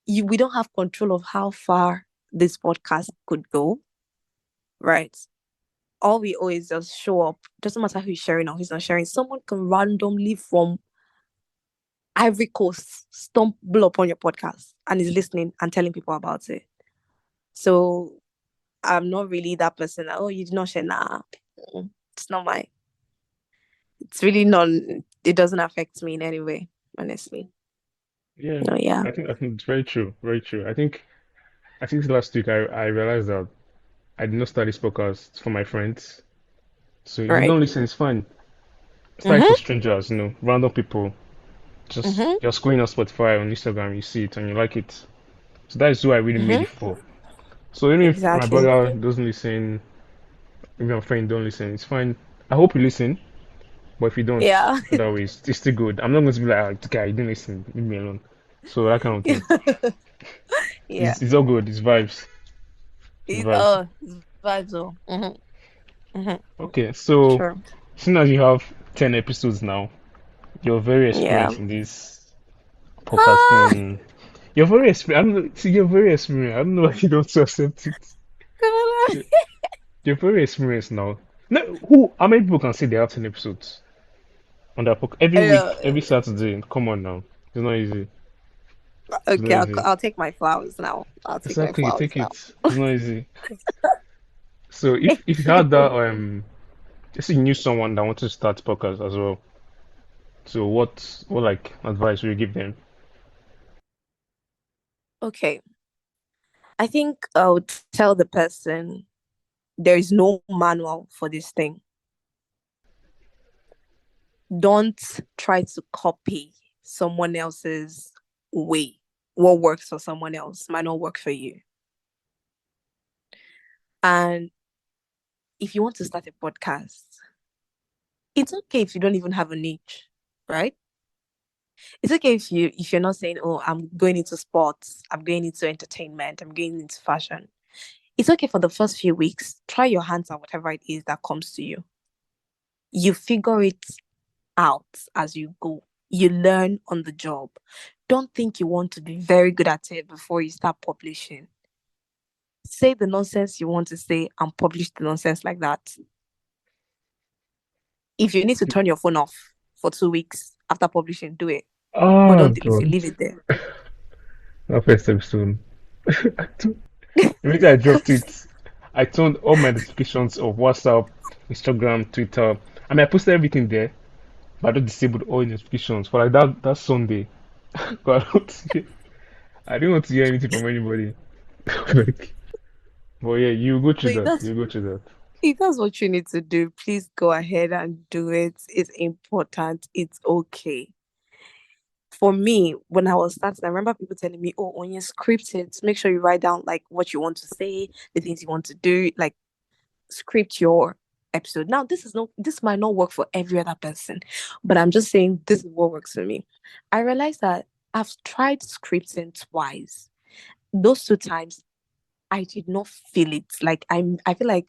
Speaker 4: We don't have control of how far this podcast could go, right? All we always just show up. Doesn't matter who's sharing or who's not sharing. Someone can randomly from Ivory Coast stumble upon your podcast and is listening and telling people about it. So I'm not really that person. Oh, you did not share. Nah, it's not my. It's really not. It doesn't affect me in any way, honestly.
Speaker 3: Yeah.
Speaker 4: No, yeah.
Speaker 3: I think it's very true. Very true. I think last week I realized that I did not start this podcast for my friends. So if you
Speaker 4: Right.
Speaker 3: don't listen, it's fine. Start it for
Speaker 4: Mhm.
Speaker 3: strangers, random people. Just
Speaker 4: Mhm.
Speaker 3: you're scrolling on Spotify, on Instagram, you see it and you like it. So that is who I really made
Speaker 4: Mhm.
Speaker 3: it for. So even if my
Speaker 4: Exactly.
Speaker 3: brother doesn't listen, if my friend don't listen, it's fine. I hope you listen, but if you don't,
Speaker 4: Yeah.
Speaker 3: other ways, it's still good. I'm not going to be like, "Ah, this guy, you didn't listen, leave me alone." So that kind of thing.
Speaker 4: Yeah.
Speaker 3: It's all good. It's vibes. It's
Speaker 4: It,
Speaker 3: vibes.
Speaker 4: vibes. Oh. Mhm. Mhm.
Speaker 3: Okay, so
Speaker 4: True.
Speaker 3: soon as you have 10 episodes now, you're very
Speaker 4: Yeah.
Speaker 3: experienced in this
Speaker 4: Ah,
Speaker 3: podcasting. You're very experienced. I don't know, see, you're very experienced. I don't know why you don't accept it. You're, you're very experienced now. No, how many people can say they have 10 episodes on that podcast every
Speaker 4: uh,
Speaker 3: week, every Saturday? Come on now. It's not easy. It's not
Speaker 4: okay,
Speaker 3: easy.
Speaker 4: I'll take my flowers now. I'll take my
Speaker 3: Exactly,
Speaker 4: flowers
Speaker 3: take
Speaker 4: now.
Speaker 3: it. It's not easy. So if you had that let's say you knew someone that wanted to start podcast as well. So what like advice would you give them?
Speaker 4: Okay. I think I would tell the person there is no manual for this thing. Don't try to copy someone else's way. What works for someone else might not work for you. And if you want to start a podcast, it's okay if you don't even have a niche. right? It's okay if you're not saying, oh, I'm going into sports, I'm going into entertainment, I'm going into fashion. It's okay for the first few weeks. Try your hands at whatever it is that comes to you. You figure it out as you go. You learn on the job. Don't think you want to be very good at it before you start publishing. Say the nonsense you want to say and publish the nonsense like that. If you need to turn your phone off for 2 weeks after publishing, do it. But
Speaker 3: Oh
Speaker 4: don't delete it.
Speaker 3: God,
Speaker 4: Leave it there.
Speaker 3: that first episode. Immediately I dropped it. I turned all my notifications of WhatsApp, Instagram, Twitter. I mean, I posted everything there, but I just disabled all notifications for like that Sunday. But I didn't want to hear anything from anybody. Like, but yeah, you go
Speaker 4: So
Speaker 3: through that. You go through that.
Speaker 4: if that's what you need to do, please go ahead and do it. It's important. It's okay. For me, when I was starting, I remember people telling me, oh, when you script it, make sure you write down like what you want to say, the things you want to do, like script your episode. Now, this might not work for every other person, but I'm just saying this is what works for me. I realized that I've tried scripting twice. Those 2 times I did not feel it. Like I feel like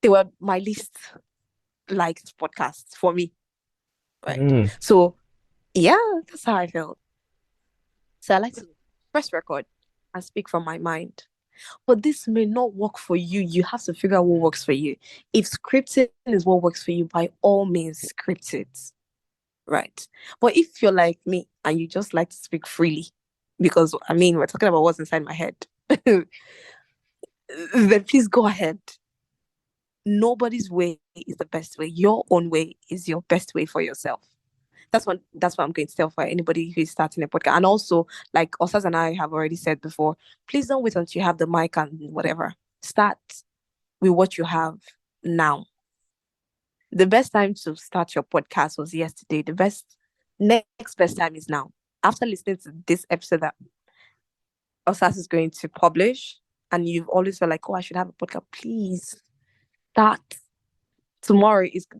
Speaker 4: they were my least liked podcasts for me. Right.
Speaker 3: Mm.
Speaker 4: So yeah, that's how I felt. So I like to press record and speak from my mind. But this may not work for you. You have to figure out what works for you. If scripting is what works for you, by all means, script it. Right. But if you're like me and you just like to speak freely, because I mean, we're talking about what's inside my head, then please go ahead. Nobody's way is the best way. Your own way is your best way for yourself. That's what I'm going to tell for anybody who's starting a podcast. And also, like Osas and I have already said before, please don't wait until you have the mic and whatever. Start with what you have now. The best time to start your podcast was yesterday. The next best time is now. After listening to this episode that Osas is going to publish, and you've always felt like, oh, I should have a podcast, please start.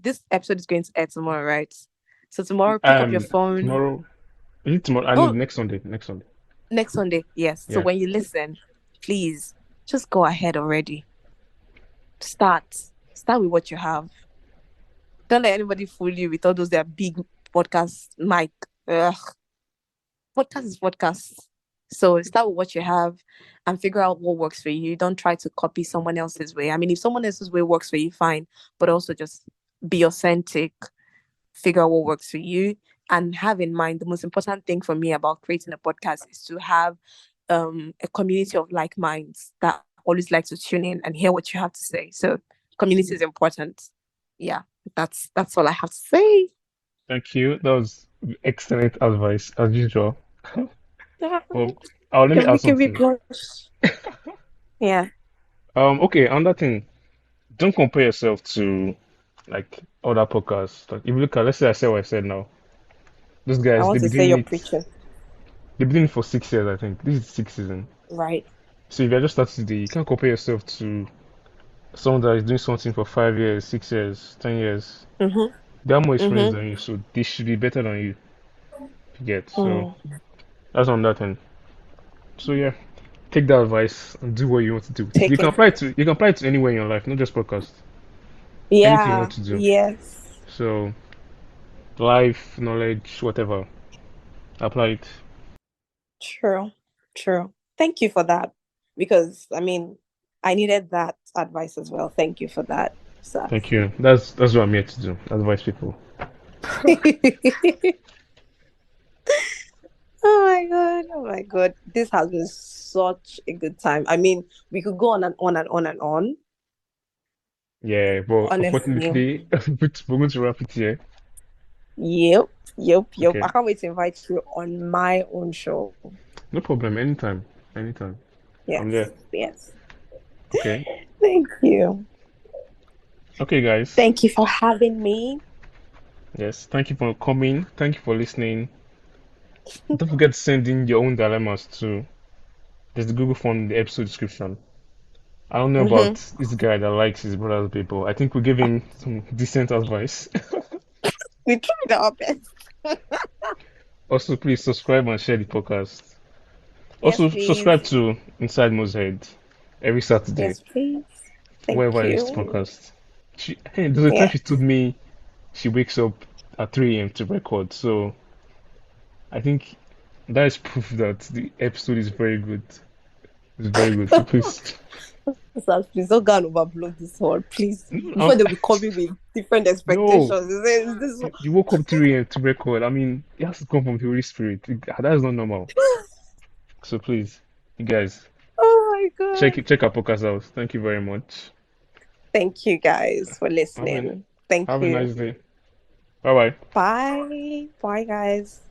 Speaker 4: This episode is going to air tomorrow, right? So tomorrow, pick up your phone.
Speaker 3: Tomorrow. Is it tomorrow? I know
Speaker 4: Oh,
Speaker 3: next Sunday. Next Sunday.
Speaker 4: next Sunday, yes. So
Speaker 3: Yeah.
Speaker 4: when you listen, please just go ahead already. Start with what you have. Don't let anybody fool you with all those their big podcast mic. Ugh. Podcast is podcast. So start with what you have and figure out what works for you. Don't try to copy someone else's way. I mean, if someone else's way works for you, fine. But also just be authentic. Figure out what works for you. And have in mind, the most important thing for me about creating a podcast is to have a community of like minds that always like to tune in and hear what you have to say. So community is important. Yeah, that's all I have to say.
Speaker 3: Thank you. That was excellent advice as usual. Well, let me
Speaker 4: You're
Speaker 3: add
Speaker 4: making me
Speaker 3: something.
Speaker 4: blush. Yeah.
Speaker 3: Okay, another thing. Don't compare yourself to like other podcasts. Like if you look at, let's say I said what I said now. Those
Speaker 4: I
Speaker 3: guys,
Speaker 4: want
Speaker 3: they've
Speaker 4: to
Speaker 3: been
Speaker 4: say
Speaker 3: doing
Speaker 4: you're
Speaker 3: it.
Speaker 4: preaching.
Speaker 3: They've been doing it for 6 years, I think. This is the sixth season.
Speaker 4: Right.
Speaker 3: So if you're just starting today, you can't compare yourself to someone that is doing something for 5 years, 6 years, 10 years.
Speaker 4: Mm-hmm.
Speaker 3: They have more experience
Speaker 4: Mm-hmm.
Speaker 3: than you, so they should be better than you. You get. So
Speaker 4: Mm.
Speaker 3: that's on that end. So yeah, take that advice and do what you want to do. You
Speaker 4: Take
Speaker 3: can
Speaker 4: it.
Speaker 3: apply it to anywhere in your life, not just podcast. Anything you want
Speaker 4: Yeah.
Speaker 3: to do.
Speaker 4: Yes.
Speaker 3: So life, knowledge, whatever. Apply it.
Speaker 4: True. True. Thank you for that. Because I mean, I needed that advice as well. Thank you for that, sir.
Speaker 3: Thank you. That's what I'm here to do. Advise people.
Speaker 4: Oh my god. Oh my god. This has been such a good time. I mean, we could go on and on and on and on.
Speaker 3: Yeah, but
Speaker 4: Honestly.
Speaker 3: unfortunately, we're going to wrap it here.
Speaker 4: Yep.
Speaker 3: Okay.
Speaker 4: I can't wait to invite you on my own show.
Speaker 3: No problem. Anytime. Anytime. I'm
Speaker 4: Yes.
Speaker 3: there.
Speaker 4: Yes.
Speaker 3: Okay.
Speaker 4: Thank you.
Speaker 3: Okay, guys.
Speaker 4: Thank you for having me.
Speaker 3: Yes. Thank you for coming. Thank you for listening. Don't forget to send in your own dilemmas too. There's the Google form in the episode description. I don't know about
Speaker 4: Mm-hmm.
Speaker 3: this guy that likes his brother's people. I think we give him some decent advice.
Speaker 4: We tried our best.
Speaker 3: Also, please subscribe and share the podcast.
Speaker 4: Yes,
Speaker 3: Also,
Speaker 4: please.
Speaker 3: subscribe to Inside Mo's Head every Saturday,
Speaker 4: Yes, please. Thank
Speaker 3: wherever I listen to
Speaker 4: you.
Speaker 3: podcast. There's a time
Speaker 4: Yeah.
Speaker 3: she told me she wakes up at 3 a.m. to record, so I think that is proof that the episode is very good. It's very good. So please,
Speaker 4: Sir, please don't go and overblow this one, please.
Speaker 3: no,
Speaker 4: Before they'll be coming with different expectations.
Speaker 3: no.
Speaker 4: Is this
Speaker 3: You woke up 3 a.m. to record. I mean, it has to come from the Holy Spirit. That is not normal. So please, you guys,
Speaker 4: Oh my God.
Speaker 3: check our podcast out. Thank you very much.
Speaker 4: Thank you guys for
Speaker 3: Have a,
Speaker 4: listening. Thank
Speaker 3: have a
Speaker 4: you.
Speaker 3: nice day. Bye bye.
Speaker 4: Bye. Bye, guys.